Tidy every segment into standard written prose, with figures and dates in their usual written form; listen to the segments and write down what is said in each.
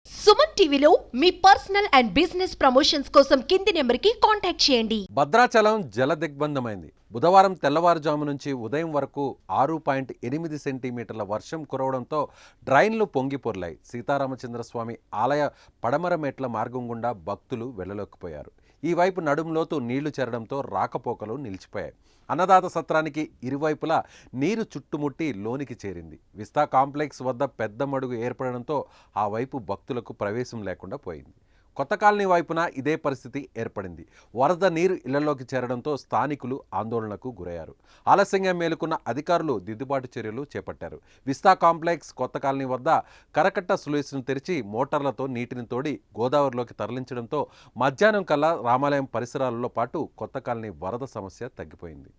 సుమన్ టీవీలో మీ personal and business promotions కోసం కింది నెంబర్కి కాంటాక్ట్ చేయండి. భద్రాచలం జల దిగ్బంధమైంది. బుధవారం తెల్లవారుజాము నుంచి ఉదయం వరకు 6.8 సెంటీమీటర్ల వర్షం కురవడంతో డ్రైన్లు పొంగిపొర్లాయి. సీతారామచంద్రస్వామి ఆలయ పడమర మెట్ల మార్గం గుండా భక్తులు వెళ్లలేకపోయారు. ఈ వైపు నడుంలోతు నీళ్లు చేరడంతో రాకపోకలు నిలిచిపోయాయి. అన్నదాత సత్రానికి ఇరువైపులా నీరు చుట్టుముట్టి లోనికి చేరింది. విస్తా కాంప్లెక్స్ వద్ద పెద్ద మడుగు ఏర్పడడంతో ఆ వైపు భక్తులకు ప్రవేశం లేకుండా పోయింది. కొత్త కాలనీ వైపున ఇదే పరిస్థితి ఏర్పడింది. వరద నీరు ఇళ్లలోకి చేరడంతో స్థానికులు ఆందోళనకు గురయ్యారు. ఆలస్యంగా మేలుకున్న అధికారులు దిద్దుబాటు చర్యలు చేపట్టారు. విస్తా కాంప్లెక్స్ కొత్త కాలనీ వద్ద కరకట్ట స్లూయిస్ను తెరిచి మోటార్లతో నీటిని తోడి గోదావరిలోకి తరలించడంతో మధ్యాహ్నం కల్లా రామాలయం పరిసరాలలో పాటు కొత్త కాలనీ వరద సమస్య తగ్గిపోయింది.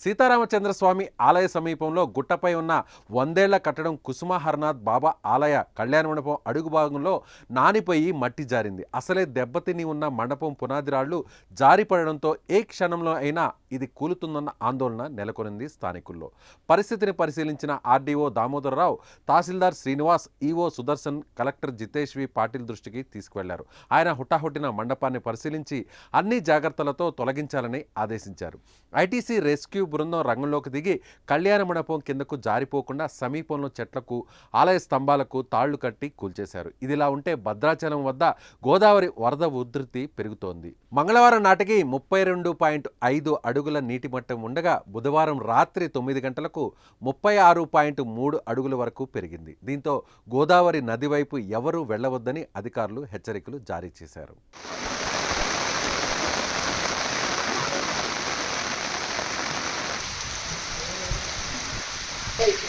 సీతారామచంద్రస్వామి ఆలయ సమీపంలో గుట్టపై ఉన్న 100 ఏళ్ల కట్టడం కుసుమ హర్నాథ్ బాబా ఆలయ కళ్యాణ మండపం అడుగు భాగంలో నానిపోయి మట్టి జారింది. అసలే దెబ్బతిని ఉన్న మండపం పునాది రాళ్లు జారిపడడంతో ఏ క్షణంలో అయినా ఇది కూలుతుందన్న ఆందోళన నెలకొనింది స్థానికుల్లో. పరిస్థితిని పరిశీలించిన ఆర్డీఓ దామోదరరావు, తహసీల్దార్ శ్రీనివాస్, ఈఓ సుదర్శన్, కలెక్టర్ జితేష్ వి పాటిల్ దృష్టికి తీసుకువెళ్లారు. ఆయన హుటాహుటిన మండపాన్ని పరిశీలించి అన్ని జాగ్రత్తలతో తొలగించాలని ఆదేశించారు. ఐటీసీ రెస్క్యూ బృందం రంగంలోకి దిగి కళ్యాణ మండపం కిందకు జారిపోకుండా సమీపంలో చెట్లకు, ఆలయ స్తంభాలకు తాళ్లు కట్టి కూల్చేశారు. ఇదిలా ఉంటే భద్రాచలం వద్ద గోదావరి వరద ఉధృతి పెరుగుతోంది. మంగళవారం నాటికి 32.5 అడుగుల నీటి మట్టం ఉండగా బుధవారం రాత్రి 9 గంటలకు 36.3 అడుగుల వరకు పెరిగింది. దీంతో గోదావరి నది వైపు ఎవరూ వెళ్లవద్దని అధికారులు హెచ్చరికలు జారీ చేశారు. Hey.